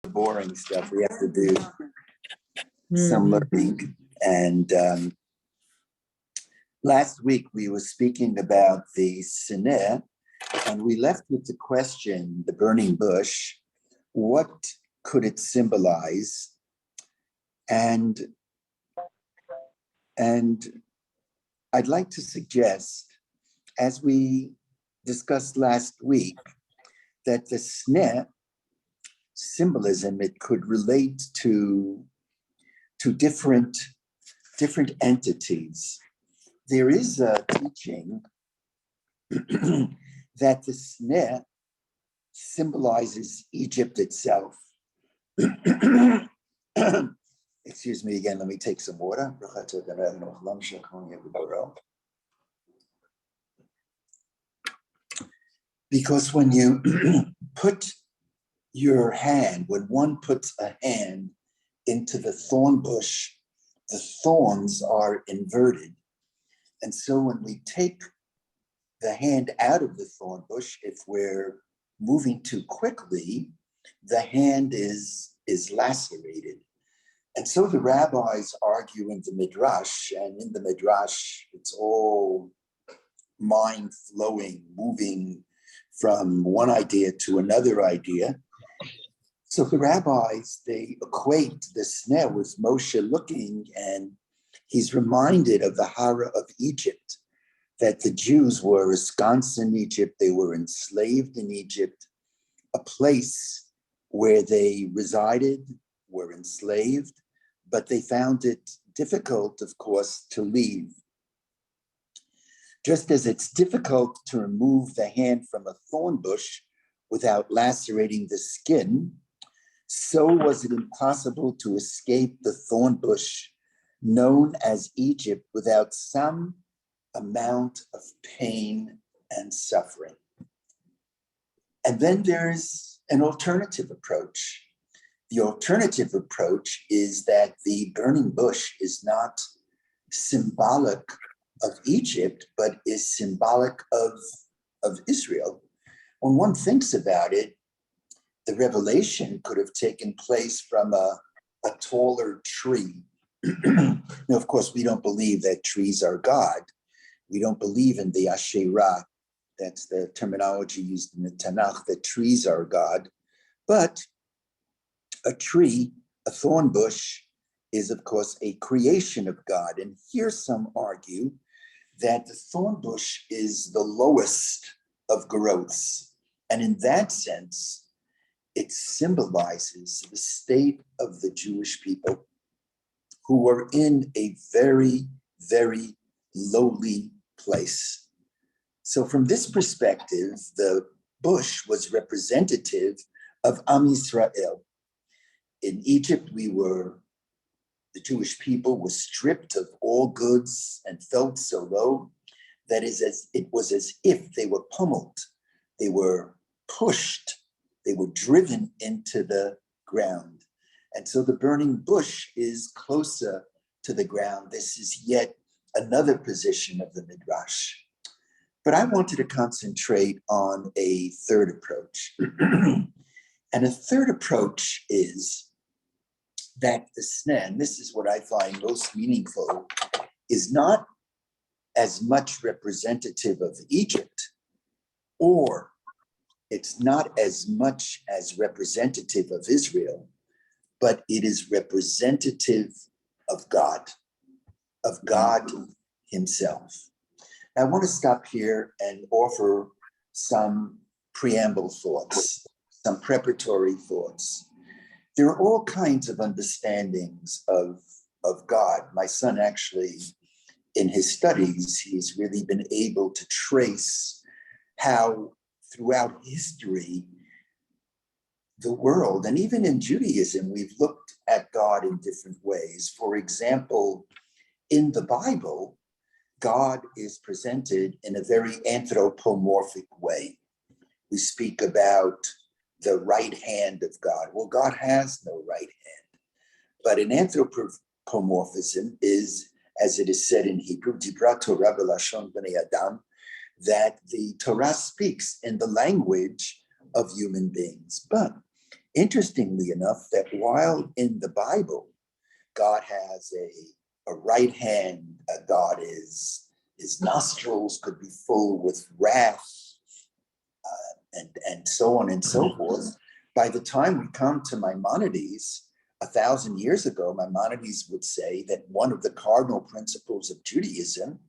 boring stuff. We have to do some learning. And last week we were speaking about the Sineh, and we left with the question, the burning bush, what could it symbolize? And I'd like to suggest, as we discussed last week, that the Sneh symbolism, it could relate to different entities. There is a teaching that the Sneh symbolizes Egypt itself. Excuse me again, let me take some water. Because when you put your hand, when one puts a hand into the thorn bush, the thorns are inverted. And so when we take the hand out of the thorn bush, if we're moving too quickly, the hand is lacerated. And so the rabbis argue in the Midrash, and in the Midrash, it's all mind flowing, moving from one idea to another idea. So the rabbis, they equate the Sneh with Moshe looking, and he's reminded of the Hara of Egypt, that the Jews were ensconced in Egypt, they were enslaved in Egypt, a place where they resided, were enslaved, but they found it difficult, of course, to leave. Just as it's difficult to remove the hand from a thorn bush without lacerating the skin, so was it impossible to escape the thorn bush known as Egypt without some amount of pain and suffering. And then there's an alternative approach. The alternative approach is that the burning bush is not symbolic of Egypt, but is symbolic of Israel. When one thinks about it, the revelation could have taken place from a taller tree. Now, of course, we don't believe that trees are God. We don't believe in the Asherah. That's the terminology used in the Tanakh, that trees are God. But a tree, a thorn bush, is, of course, a creation of God. And here some argue that the thorn bush is the lowest of growths. And in that sense, it symbolizes the state of the Jewish people who were in a very, very lowly place. So from this perspective, the bush was representative of Am Yisrael. In Egypt, the Jewish people were stripped of all goods and felt so low that it was as if they were pummeled, they were pushed, they were driven into the ground. And so the burning bush is closer to the ground. This is yet another position of the Midrash. But I wanted to concentrate on a third approach. And a third approach is that the Sneh, and this is what I find most meaningful, is not as much representative of Egypt, or it's not as much as representative of Israel, but it is representative of God himself. I want to stop here and offer some preamble thoughts, some preparatory thoughts. There are all kinds of understandings of God. My son actually, in his studies, he's really been able to trace how throughout history, the world, and even in Judaism, we've looked at God in different ways. For example, in the Bible, God is presented in a very anthropomorphic way. We speak about the right hand of God. Well, God has no right hand. But in anthropomorphism is, as it is said in Hebrew, Dibra Torah b'lashon b'nei Adam, that the Torah speaks in the language of human beings. But Interestingly enough, that while in the Bible, God has a right hand, God is, his nostrils could be full with wrath, and so on and so forth. By the time we come to Maimonides, 1,000 years ago, Maimonides would say that one of the cardinal principles of Judaism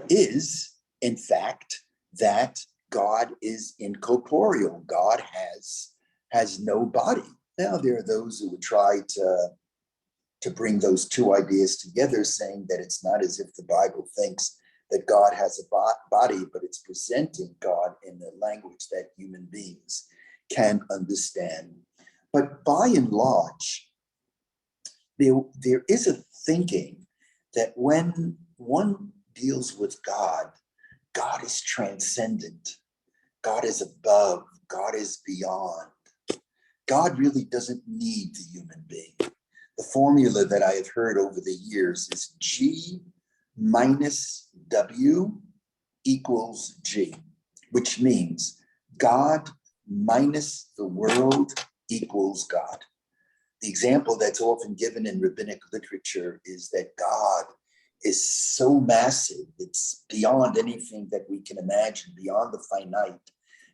is, in fact, that God is incorporeal. God has no body. Now, there are those who would try to bring those two ideas together, saying that it's not as if the Bible thinks that God has a body, but it's presenting God in a language that human beings can understand. But by and large, there is a thinking that when one deals with God, God is transcendent, God is above, God is beyond. God really doesn't need the human being. The formula that I have heard over the years is G minus W equals G, which means God minus the world equals God. The example that's often given in rabbinic literature is that God is so massive, it's beyond anything that we can imagine, beyond the finite,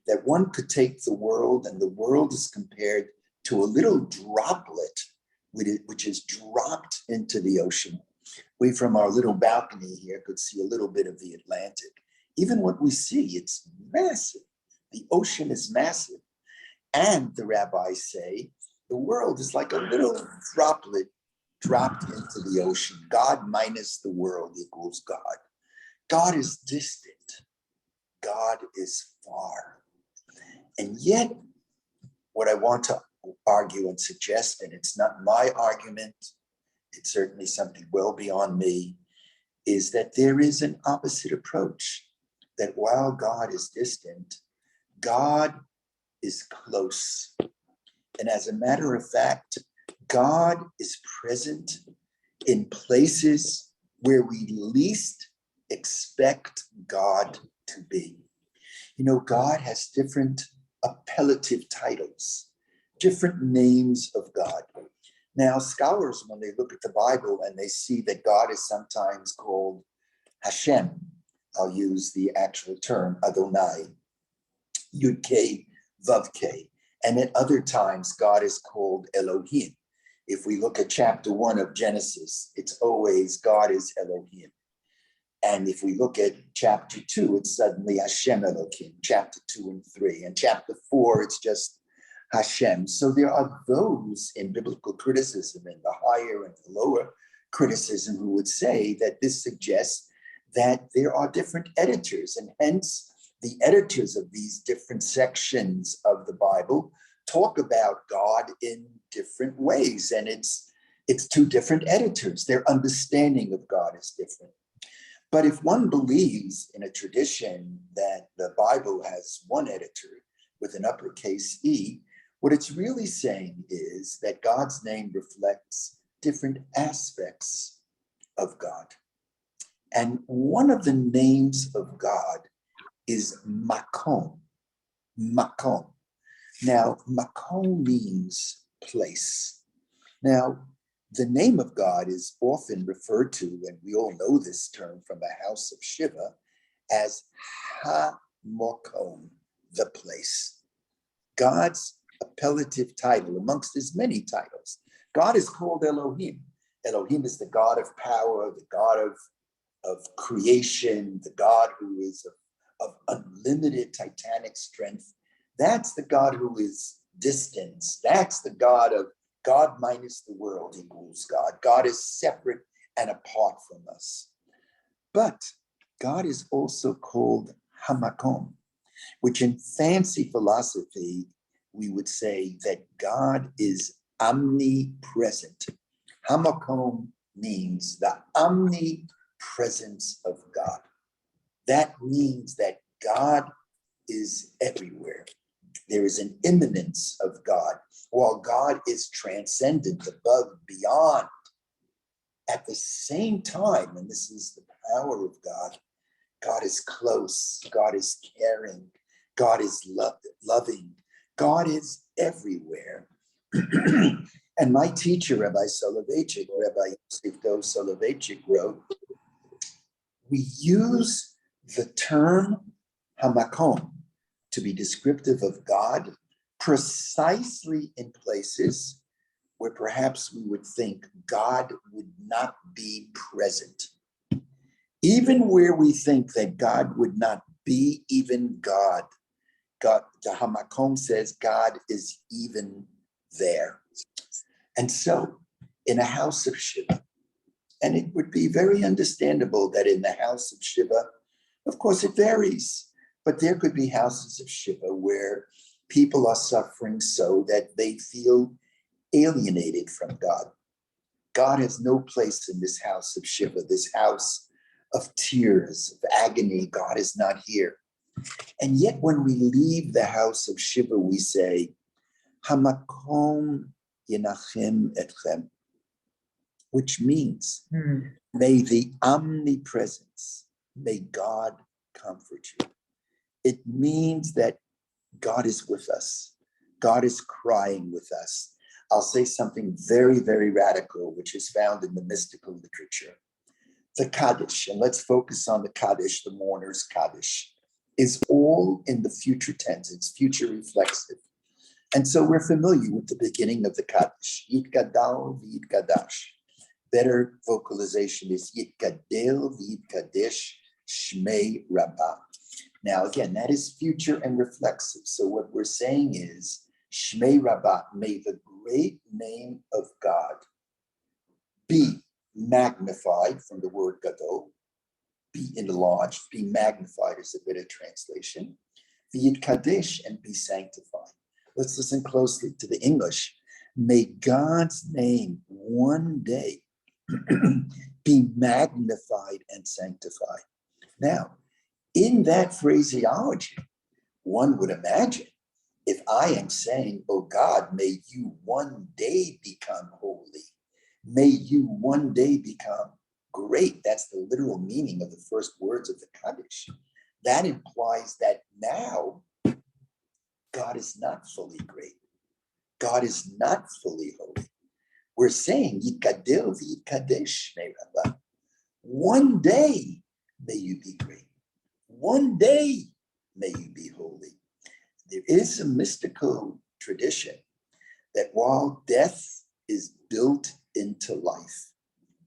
that one could take the world, and the world is compared to a little droplet which is dropped into the ocean. We, from our little balcony here, could see a little bit of the Atlantic. Even what we see, it's massive. The ocean is massive. And the rabbis say, the world is like a little droplet dropped into the ocean. God minus the world equals God. God is distant. God is far. And yet, what I want to argue and suggest, and it's not my argument, it's certainly something well beyond me, is that there is an opposite approach, that while God is distant, God is close. And as a matter of fact, God is present in places where we least expect God to be. You know, God has different appellative titles, different names of God. Now, scholars, when they look at the Bible and they see that God is sometimes called Hashem, I'll use the actual term Adonai, Yud-K, Vav-K, and at other times God is called Elohim. If we look at chapter 1 of Genesis, it's always God is Elohim. And if we look at chapter 2, it's suddenly Hashem Elohim, chapter 2 and 3. And chapter 4, it's just Hashem. So there are those in biblical criticism, in the higher and the lower criticism, who would say that this suggests that there are different editors, and hence the editors of these different sections of the Bible talk about God in different ways. And it's two different editors. Their understanding of God is different. But if one believes in a tradition that the Bible has one editor with an uppercase E, what it's really saying is that God's name reflects different aspects of God. And one of the names of God is Makom. Makom. Now, Makom means place. Now, the name of God is often referred to, and we all know this term from the house of Shiva, as Ha-Mokom, the place. God's appellative title, amongst his many titles. God is called Elohim. Elohim is the God of power, the God of creation, the God who is of unlimited titanic strength. That's the God who is distance. That's the God of God minus the world equals God. God is separate and apart from us. But God is also called Hamakom, which in fancy philosophy, we would say that God is omnipresent. Hamakom means the omnipresence of God. That means that God is everywhere. There is an immanence of God. While God is transcendent, above, beyond, at the same time, and this is the power of God, God is close, God is caring, God is loving, God is everywhere. And my teacher, Rabbi Soloveitchik, Rabbi Yosef Dov Soloveitchik wrote, we use the term hamakom to be descriptive of God precisely in places where perhaps we would think God would not be present. Even where we think that God would not be, even God, the hamakom says God is even there. And so in a house of Shiva, and it would be very understandable that in the house of Shiva, of course it varies, but there could be houses of Shiva where people are suffering so that they feel alienated from God. God has no place in this house of Shiva, this house of tears, of agony. God is not here. And yet when we leave the house of Shiva, we say, Hamakom Yenachem Etchem, which means, may the omnipresence, may God comfort you. It means that God is with us. God is crying with us. I'll say something very, very radical, which is found in the mystical literature. The Kaddish, and let's focus on the Kaddish, the mourner's Kaddish, is all in the future tense. It's future reflexive. And so we're familiar with the beginning of the Kaddish. Yitgadal v'yitgadash. Better vocalization is Yitgadel v'yitkadesh shmei rabbah. Now, again, that is future and reflexive. So what we're saying is, Shmei Rabbah, may the great name of God be magnified from the word Gadol, be enlarged, be magnified is a better translation, V'yitkadesh, and be sanctified. Let's listen closely to the English. May God's name one day be magnified and sanctified. Now, in that phraseology, one would imagine if I am saying, oh God, may you one day become holy, may you one day become great. That's the literal meaning of the first words of the Kaddish. That implies that now God is not fully great. God is not fully holy. We're saying, Yikadil v'yikadesh may Rabbah. One day may you be great. One day may you be holy. There is a mystical tradition that while death is built into life,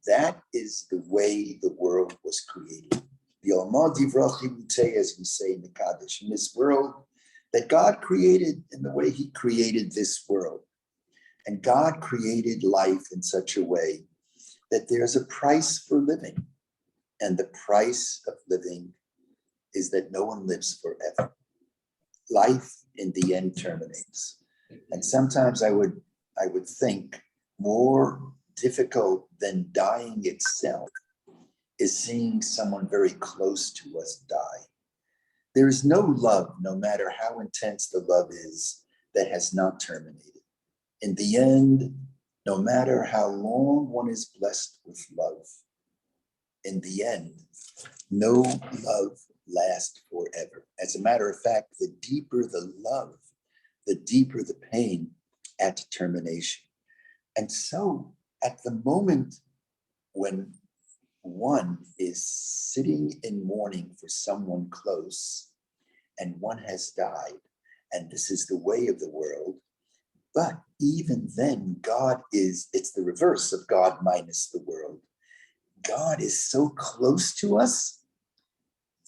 that is the way the world was created. As we say in the Kaddish, in this world that God created in the way he created this world. And God created life in such a way that there's a price for living. And the price of living is that no one lives forever. Life in the end terminates. And sometimes I would think more difficult than dying itself is seeing someone very close to us die. There is no love, no matter how intense the love is, that has not terminated. In the end, no matter how long one is blessed with love, in the end, no love lasts forever. As a matter of fact, the deeper the love, the deeper the pain at termination. And so at the moment when one is sitting in mourning for someone close and one has died, and this is the way of the world, but even then, it's the reverse of God minus the world. God is so close to us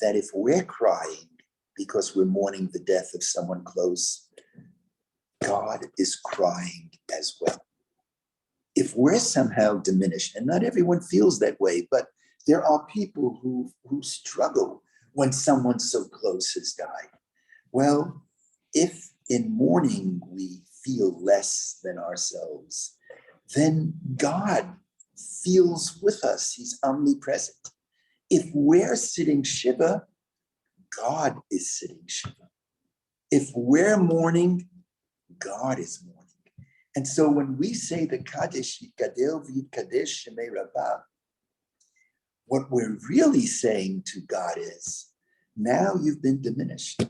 that if we're crying because we're mourning the death of someone close, God is crying as well. If we're somehow diminished, and not everyone feels that way, but there are people who struggle when someone so close has died. Well, if in mourning we feel less than ourselves, then God feels with us. He's omnipresent. If we're sitting Shiva, God is sitting Shiva. If we're mourning, God is mourning. And so when we say the Kaddish, Yitgadel v'yitkadesh shemei Rabbah, what we're really saying to God is, now you've been diminished.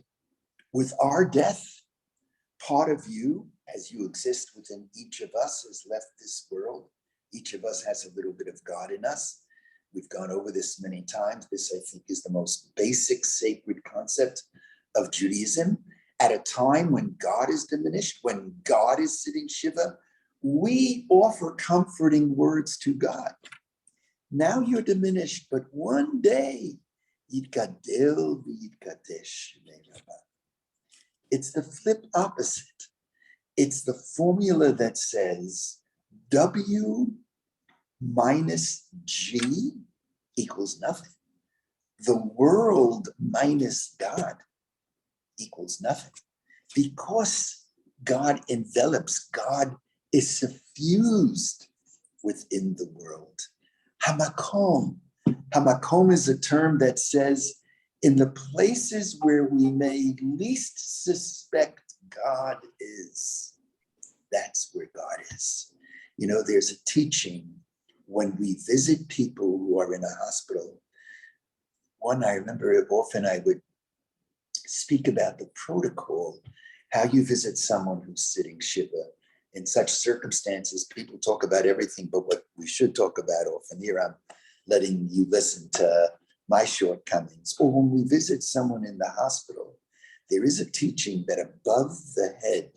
With our death, part of you as you exist within each of us, has left this world. Each of us has a little bit of God in us. We've gone over this many times. This, I think, is the most basic sacred concept of Judaism. At a time when God is diminished, when God is sitting Shiva, we offer comforting words to God. Now you're diminished, but one day, Yitgadel v'yitkadesh. It's the flip opposite. It's the formula that says W minus G equals nothing. The world minus God equals nothing. Because God envelops, God is suffused within the world. Hamakom. Hamakom is a term that says in the places where we may least suspect God is, that's where God is. You know, there's a teaching when we visit people who are in a hospital. One, I remember often I would speak about the protocol, how you visit someone who's sitting Shiva. In such circumstances, people talk about everything but what we should talk about often. Here I'm letting you listen to my shortcomings. Or when we visit someone in the hospital, there is a teaching that above the head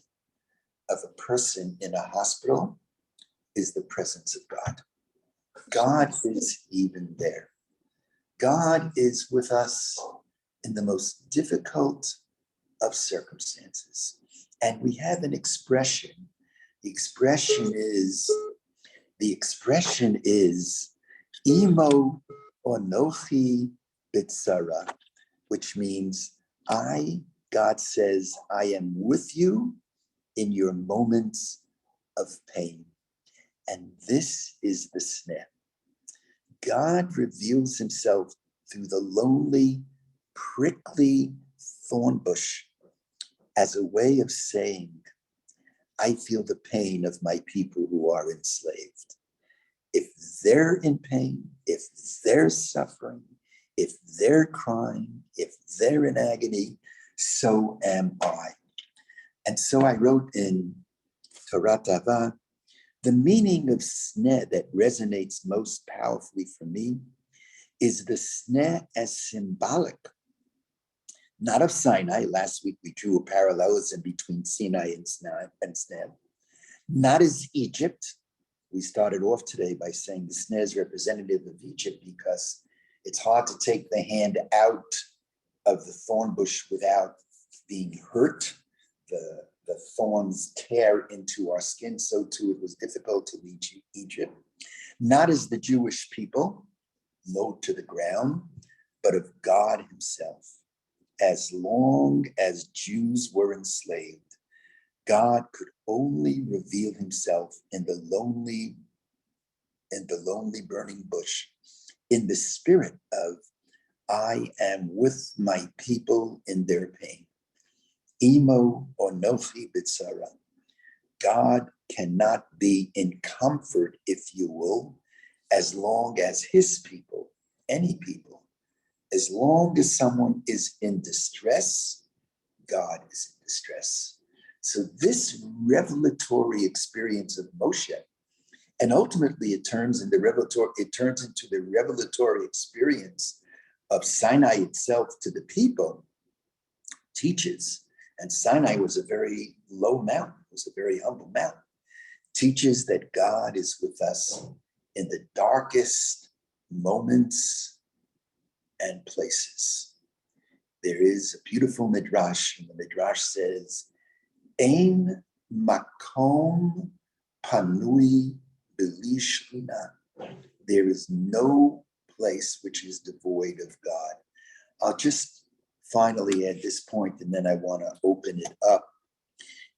of a person in a hospital is the presence of God. God is even there. God is with us in the most difficult of circumstances. And we have an expression. The expression is Imo Onochi Bitsara, which means God says, I am with you in your moments of pain. And this is the snare. God reveals himself through the lonely, prickly thorn bush as a way of saying, I feel the pain of my people who are enslaved. If they're in pain, if they're suffering, if they're crying, if they're in agony, so am I. And so I wrote in Torat Ahavah, the meaning of sneh that resonates most powerfully for me is the sneh as symbolic, not of Sinai. Last week we drew a parallelism between Sinai and sneh. Not as Egypt. We started off today by saying the sneh is representative of Egypt because it's hard to take the hand out of the thorn bush without being hurt. The thorns tear into our skin, so too it was difficult to leave Egypt. Not as the Jewish people, low to the ground, but of God himself. As long as Jews were enslaved, God could only reveal himself in the lonely burning bush, in the spirit of, I am with my people in their pain. Imo Onochi Bitsara. God cannot be in comfort, if you will, as long as his people, any people, as long as someone is in distress, God is in distress. So this revelatory experience of Moshe, and ultimately it turns into the revelatory experience of Sinai itself to the people, teaches, and Sinai was a very low mountain, it was a very humble mountain, teaches that God is with us in the darkest moments and places. There is a beautiful midrash, and the midrash says, Ein makom panui b'li shechina. There is no place which is devoid of God. I'll just finally add this point, and then I want to open it up.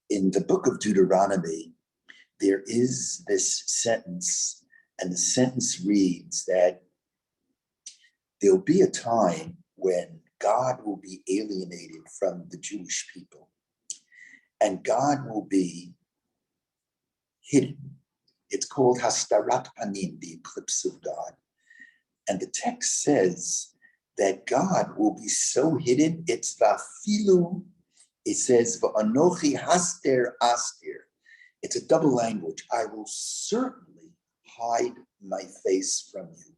In the book of Deuteronomy, there is this sentence, and the sentence reads that there'll be a time when God will be alienated from the Jewish people, and God will be hidden. It's called Hastarat Panim, the eclipse of God. And the text says that God will be so hidden, it's vafilu, it says, va'anochi haster aster. It's a double language. I will certainly hide my face from you.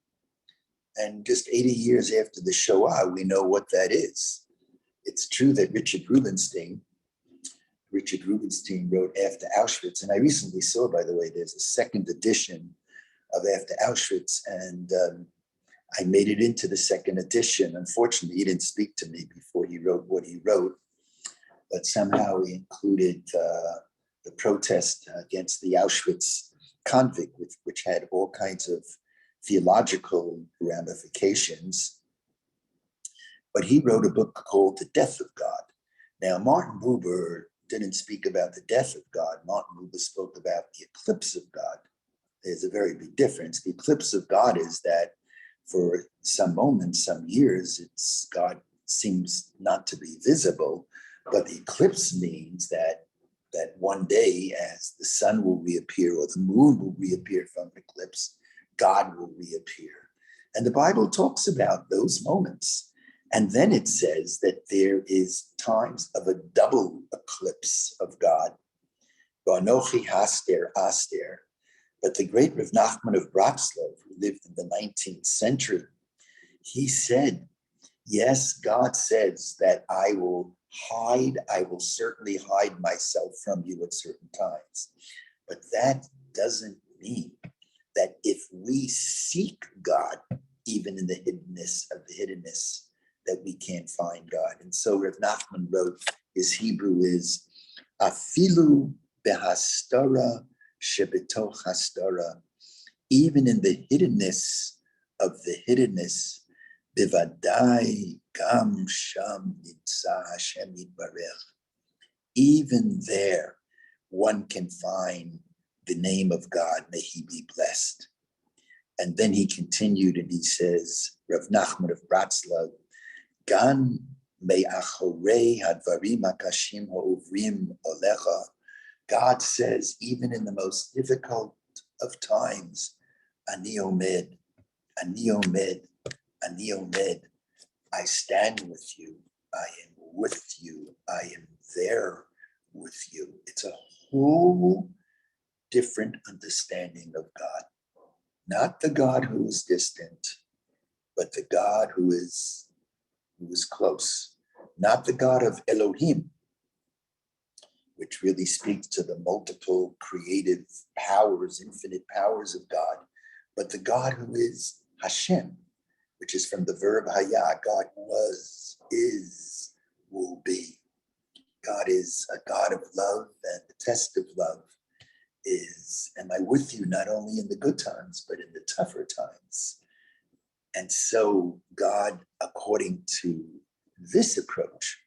And just 80 years after the Shoah, we know what that is. It's true that Richard Rubinstein wrote After Auschwitz. And I recently saw, by the way, there's a second edition of After Auschwitz. And I made it into the second edition. Unfortunately, he didn't speak to me before he wrote what he wrote. But somehow he included the protest against the Auschwitz convict, which had all kinds of theological ramifications. But he wrote a book called The Death of God. Now, Martin Buber didn't speak about the death of God. Martin Buber spoke about the eclipse of God. There's a very big difference. The eclipse of God is that for some moments, some years, God seems not to be visible, but the eclipse means that one day, as the sun will reappear or the moon will reappear from the eclipse, God will reappear. And the Bible talks about those moments. And then it says that there is times of a double eclipse of God. V'anochi haster aster. But the great Rav Nachman of Bratslav, who lived in the 19th century, he said, yes, God says that I will certainly hide myself from you at certain times. But that doesn't mean that if we seek God, even in the hiddenness, that we can't find God. And so Rav Nachman wrote, his Hebrew is, afilu behastara shebetoch hastara, even in the hiddenness of the hiddenness, bivadai gam sham nitza Hashem yitbarech. Even there, one can find the name of God, may he be blessed. And then he continued and he says, Rav Nachman of Bratslav, Gan me'achorei hadvarim hakashim ha'uvrim olecha. God says, even in the most difficult of times, ani omed, ani omed, ani omed. I stand with you. I am with you. I am there with you. It's a whole different understanding of God. Not the God who is distant, but the God who is close. Not the God of Elohim, which really speaks to the multiple creative powers, infinite powers of God, but the God who is Hashem, which is from the verb haya. God was, is, will be. God is a God of love, and the test of love is, am I with you not only in the good times, but in the tougher times? And so God, according to this approach,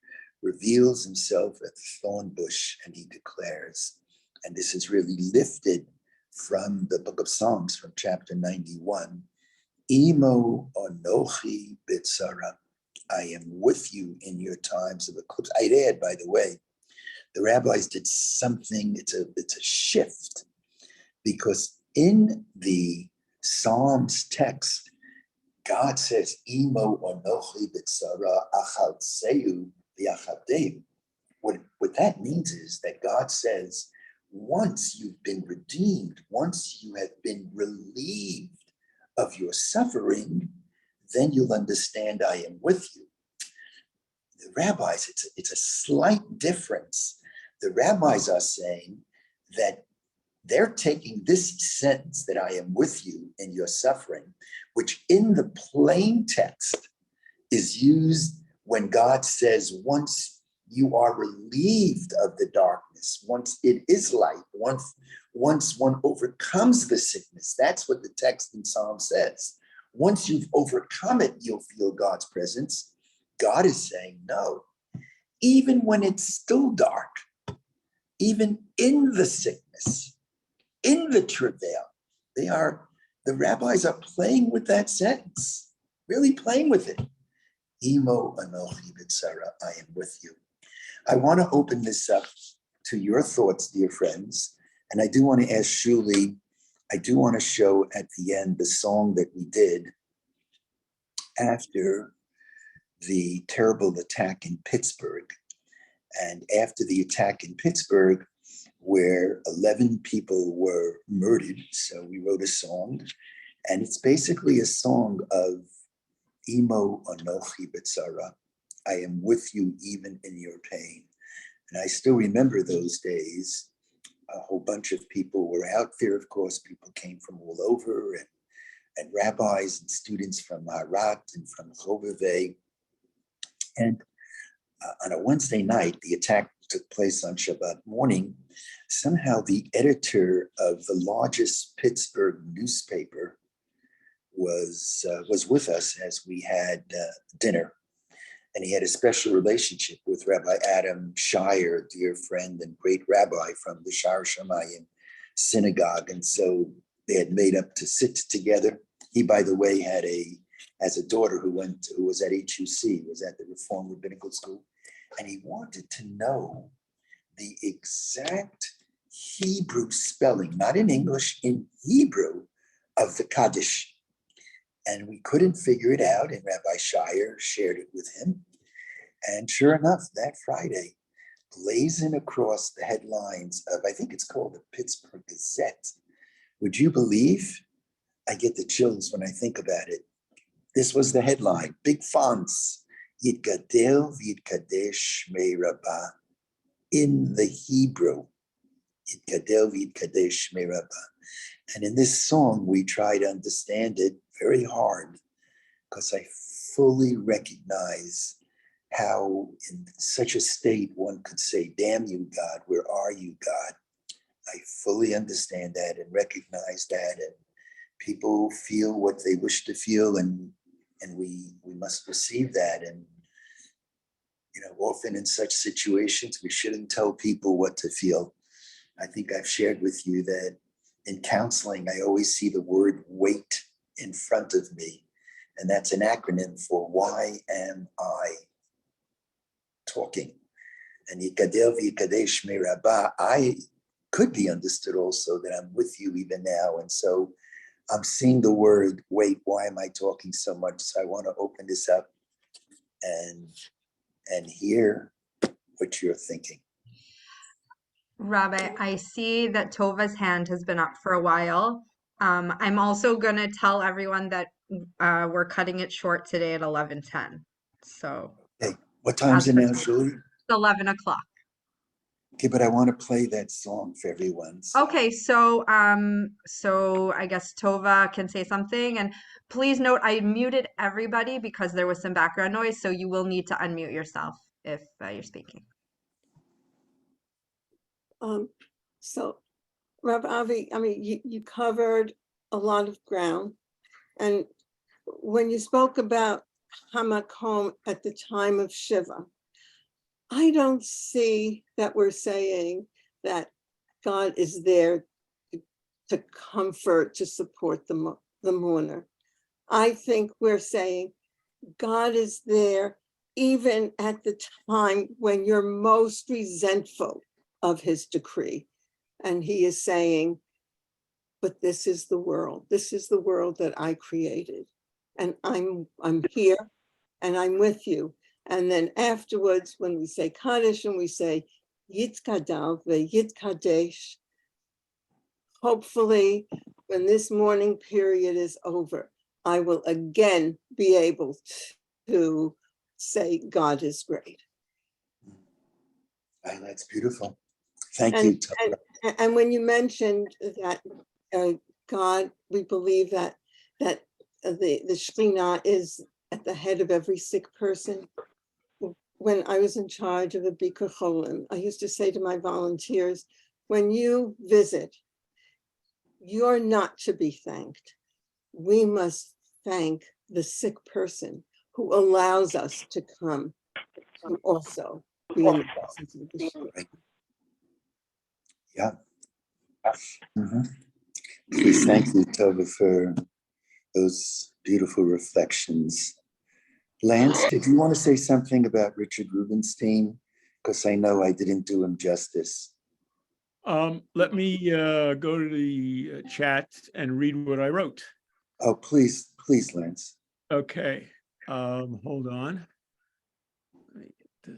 reveals himself at the thorn bush, and he declares, and this is really lifted from the book of Psalms, from chapter 91, Imo onochi bitsara, I am with you in your times of eclipse. I'd add, by the way, the rabbis did something, it's a shift, because in the Psalms text, God says, Imo onochi bitsara achalseu v'achadeu. What that means is that God says, once you've been redeemed, once you have been relieved of your suffering, then you'll understand I am with you. The rabbis, it's a slight difference. The rabbis are saying that they're taking this sentence that I am with you in your suffering, which in the plain text is used when God says, once you are relieved of the darkness, once it is light, once one overcomes the sickness, that's what the text in Psalm says. Once you've overcome it, you'll feel God's presence. God is saying, no, even when it's still dark, even in the sickness, in the travail, the rabbis are playing with that sentence, really playing with it. Imo anochi b'tzara, I am with you. I want to open this up to your thoughts, dear friends. And I do want to ask Shuli, I do want to show at the end the song that we did after the terrible attack in Pittsburgh. And after the attack in Pittsburgh, where 11 people were murdered. So we wrote a song, and it's basically a song of Imo Anochi B'tzara. I am with you even in your pain. And I still remember those days. A whole bunch of people were out there, of course. People came from all over, and rabbis and students from Torat and from Ahavah. And on a Wednesday night, the attack took place on Shabbat morning. Somehow the editor of the largest Pittsburgh newspaper was with us as we had dinner. And he had a special relationship with Rabbi Adam Shire, a dear friend and great rabbi from the Shar Shamayim synagogue. And so they had made up to sit together. He, by the way, has a daughter who was at HUC, was at the Reform Rabbinical School. And he wanted to know the exact Hebrew spelling, not in English, in Hebrew, of the Kaddish. And we couldn't figure it out, and Rabbi Shire shared it with him. And sure enough, that Friday, blazing across the headlines of, I think it's called the Pittsburgh Gazette. Would you believe? I get the chills when I think about it. This was the headline, big fonts, Yitgadel v'yitkadesh Shmei Rabbah, in the Hebrew, Yitgadel v'yitkadesh Shmei Rabbah. And in this song, we try to understand it very hard, because I fully recognize how in such a state one could say, damn you, God, where are you, God? I fully understand that and recognize that, and people feel what they wish to feel, and we must receive that. And often in such situations, we shouldn't tell people what to feel. I think I've shared with you that in counseling, I always see the word wait in front of me. And that's an acronym for why am I talking? And Yikadel v'yikadesh Shmei Rabbah, I could be understood also that I'm with you even now. And so I'm seeing the word wait, why am I talking so much? So I want to open this up and hear what you're thinking. Rabbi, I see that Tova's hand has been up for a while. I'm also going to tell everyone that we're cutting it short today at 11:10. So, Hey, what time is it now, Shirley? 11 o'clock. Okay, but I want to play that song for everyone. So. Okay, so I guess Tova can say something, and please note I muted everybody because there was some background noise, so you will need to unmute yourself if you're speaking. So, Rabbi Avi, I mean, you covered a lot of ground, and when you spoke about Hamakom at the time of Shiva, I don't see that we're saying that God is there to comfort, to support the mourner. I think we're saying God is there even at the time when you're most resentful of his decree. And he is saying, but this is the world. This is the world that I created. And I'm here and I'm with you. And then afterwards, when we say Kaddish and we say Yitkadav ve'yitkadesh, hopefully when this mourning period is over, I will again be able to say God is great. That's beautiful. Thank you. And when you mentioned that God, we believe that the Shekhinah is at the head of every sick person. When I was in charge of a Bikur Cholim, I used to say to my volunteers, when you visit, you're not to be thanked. We must thank the sick person who allows us to come to also be in the presence of the Shekhinah. Yeah. Mm-hmm. Please, thank you, Tova, for those beautiful reflections. Lance, did you want to say something about Richard Rubenstein? Because I know I didn't do him justice. Let me go to the chat and read what I wrote. Oh, please, Lance. Okay. Hold on. Let me get to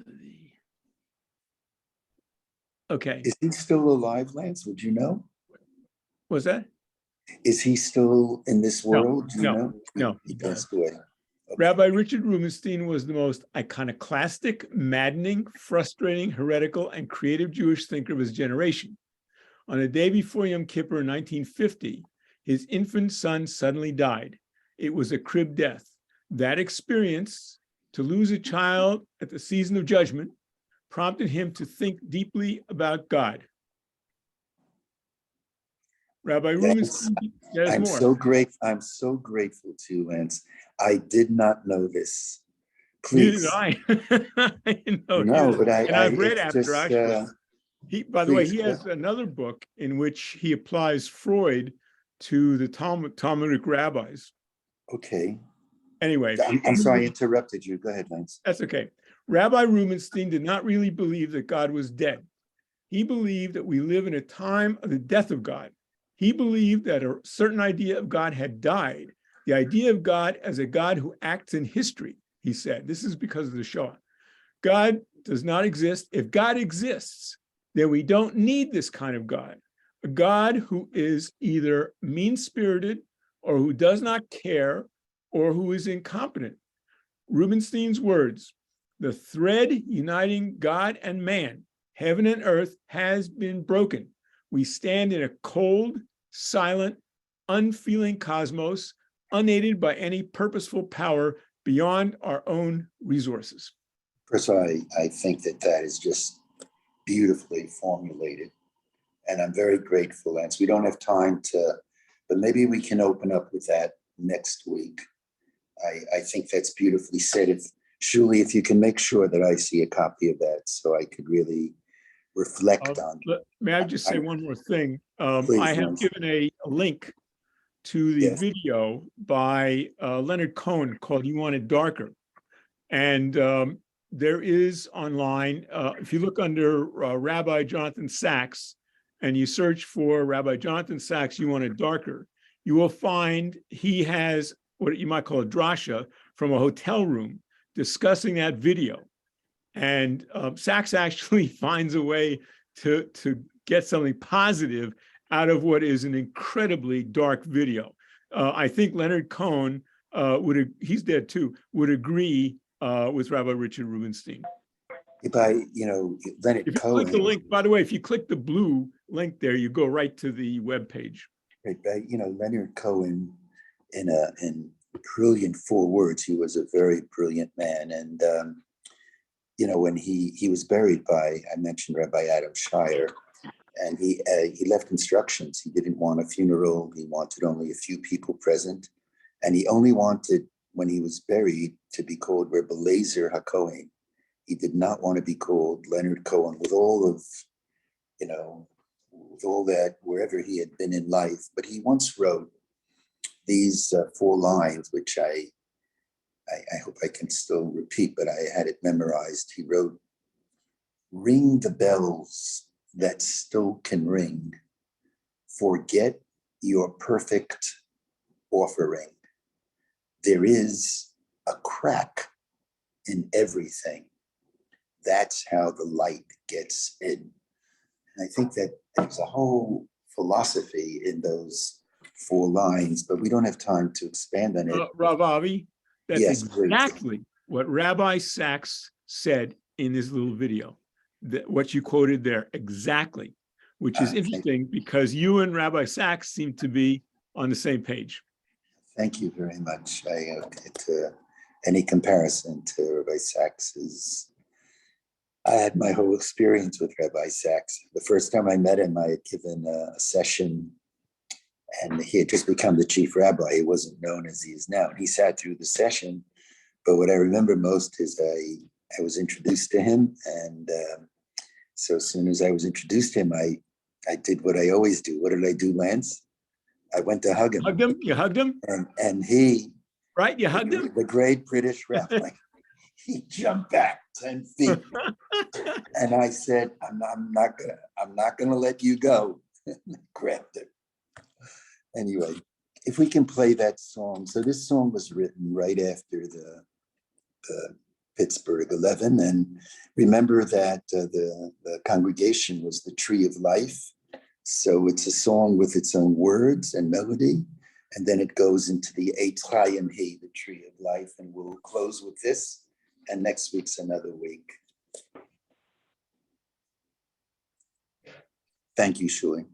the... Okay. Is he still alive, Lance? Would you know? Was that? Is he still in this world? Do you know? No. He passed away. Okay. Rabbi Richard Rubenstein was the most iconoclastic, maddening, frustrating, heretical, and creative Jewish thinker of his generation. On the day before Yom Kippur in 1950, his infant son suddenly died. It was a crib death. That experience, to lose a child at the season of judgment, prompted him to think deeply about God. Rabbi Rubenstein, there's I'm more. I'm so grateful to you, Lance. I did not know this. Neither Please. did I. I didn't know No, either. but I've read it's after just, Auschwitz. By the way, please, he has another book in which he applies Freud to the Talmudic rabbis. okay. Anyway. I'm sorry I interrupted you. Go ahead, Lance. That's okay. Rabbi Rubenstein did not really believe that God was dead. He believed that we live in a time of the death of God. He believed that a certain idea of God had died. The idea of God as a God who acts in history, he said. This is because of the Shoah. God does not exist. If God exists, then we don't need this kind of God. A God who is either mean-spirited or who does not care or who is incompetent. Rubenstein's words, the thread uniting God and man, heaven and earth, has been broken. We stand in a cold, silent, unfeeling cosmos, unaided by any purposeful power beyond our own resources. First of all, I think that is just beautifully formulated. And I'm very grateful, Lance. We don't have time to, but maybe we can open up with that next week. I think that's beautifully said. Shuli, if you can make sure that I see a copy of that so I could really reflect on it. May I just say one more thing? Please, I have Lance. given a link to the Yes. video by Leonard Cohen called You Want It Darker. And there is online, if you look under Rabbi Jonathan Sacks and you search for Rabbi Jonathan Sacks, You Want It Darker, you will find he has what you might call a drasha from a hotel room discussing that video. And Sacks actually finds a way to get something positive out of what is an incredibly dark video. I think Leonard Cohen he's dead too, would agree with Rabbi Richard Rubenstein. Leonard If you Cohen. click the link, by the way, if you click the blue link there, you go right to the web page. Right, Leonard Cohen, in brilliant 4 words, he was a very brilliant man. And when he was buried by, I mentioned Rabbi Adam Shire, and he left instructions. He didn't want a funeral. He wanted only a few people present, and he only wanted, when he was buried, to be called Rebbe Lazer HaKohen. He did not want to be called Leonard Cohen, with all of, with all that, wherever he had been in life. But he once wrote these 4 lines, which I hope I can still repeat, but I had it memorized. He wrote, "Ring the bells that still can ring. Forget your perfect offering. There is a crack in everything. That's how the light gets in." And I think that there's a whole philosophy in those 4 lines, but we don't have time to expand on it. Rav Avi, that's Yes, exactly what Rabbi Sacks said in this little video, what you quoted there, exactly, which is interesting because you and Rabbi Sacks seem to be on the same page. Thank you very much. Any comparison to Rabbi Sacks I had my whole experience with Rabbi Sacks. The first time I met him, I had given a session, and he had just become the chief rabbi. He wasn't known as he is now. And he sat through the session. But what I remember most is I was introduced to him. And so as soon as I was introduced to him, I did what I always do. What did I do, Lance? I went to hug him. Hugged him? You hugged him? And he, right? You hugged him? The great British rabbi, he jumped back 10 feet. And I said, I'm not gonna let you go. Grabbed it. Anyway, if we can play that song. So this song was written right after the Pittsburgh 11. And remember that the congregation was the Tree of Life. So it's a song with its own words and melody. And then it goes into the Eitz Chaim He, the Tree of Life. And we'll close with this. And next week's another week. Thank you, Shuli.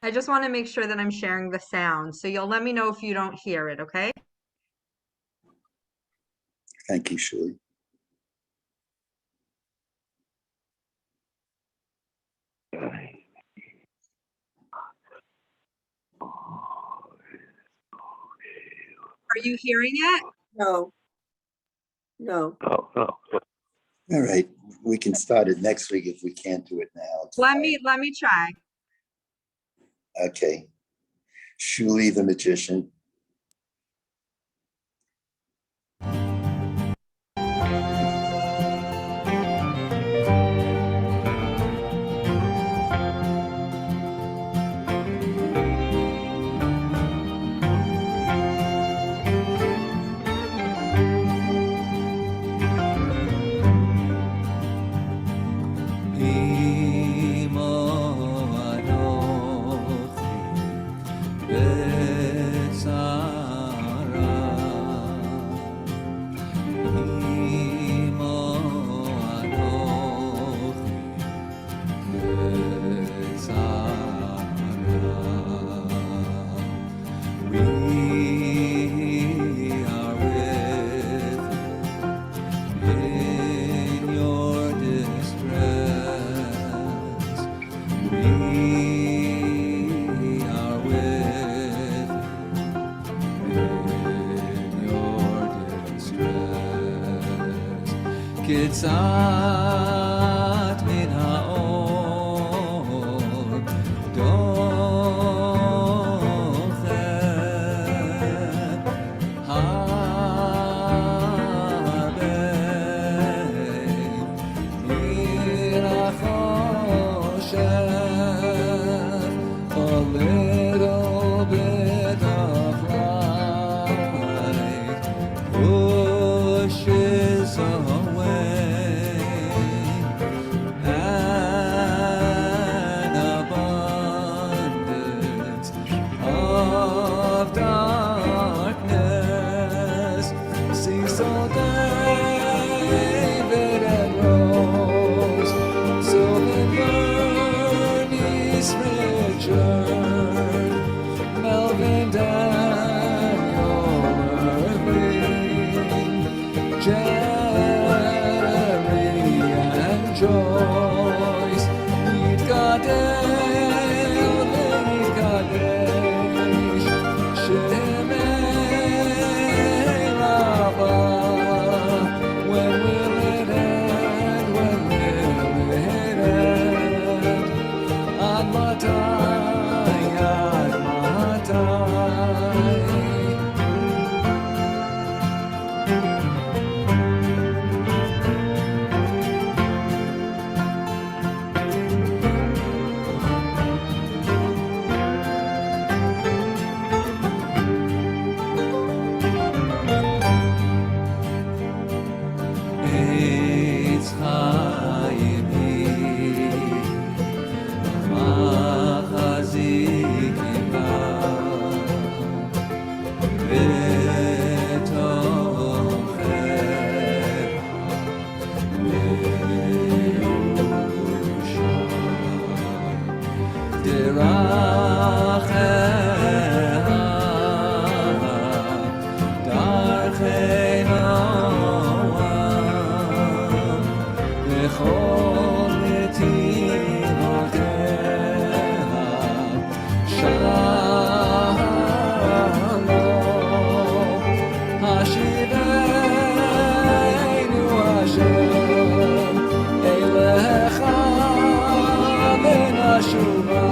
I just want to make sure that I'm sharing the sound. So you'll let me know if you don't hear it, okay? Thank you, Shuli. Are you hearing it? No. No. All right, we can start it next week if we can't do it now. It's Let fine. me try. Okay. Shuli the magician. קצת מן האור דוחק הרבה מן החושך a little bit of light pushes away an abundance of darkness. See, so David and Rose, so then Bernice, Richard, Melvin, Daniel, Irving, Jerry and Joyce, Yitgadel, V'yitkadesh, Shemei Rabbah. When will it end? When will it end? Ad matai, ad matai. Eitz Chaim Hi, Machazikim Ba, B'tochecha Le'usha, Deracheha, Darchei Noam, B'chol netivoteha, Shalom, Hashiveinu Hashem, Elecha ונשובה,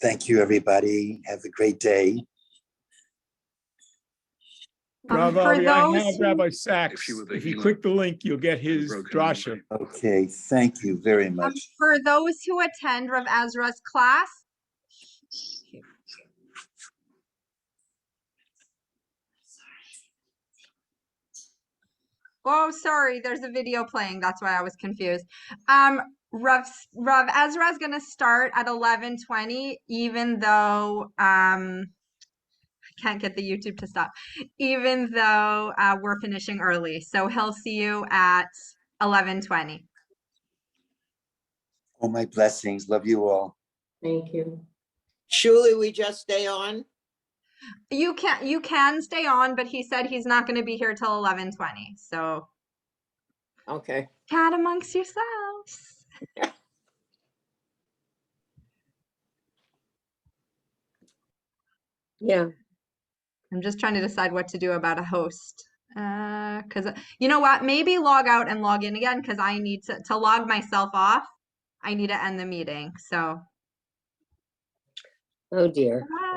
Thank you, everybody. Have a great day. Rav For Avi, I those have who- Rabbi Sachs. If you click the link, you'll get his drasha. Okay, thank you very much. For those who attend Rav Ezra's class, oh, sorry, there's a video playing. That's why I was confused. Rav Ezra is going to start at 11:20, even though I can't get the YouTube to stop, even though we're finishing early. So he'll see you at 11:20. All my blessings. Love you all. Thank you. Surely we just stay on? You can stay on, but he said he's not going to be here till 11:20. So Okay. chat amongst yourselves. Yeah, I'm just trying to decide what to do about a host. Because you know what? Maybe log out and log in again because I need to log myself off. I need to end the meeting. So oh dear. bye.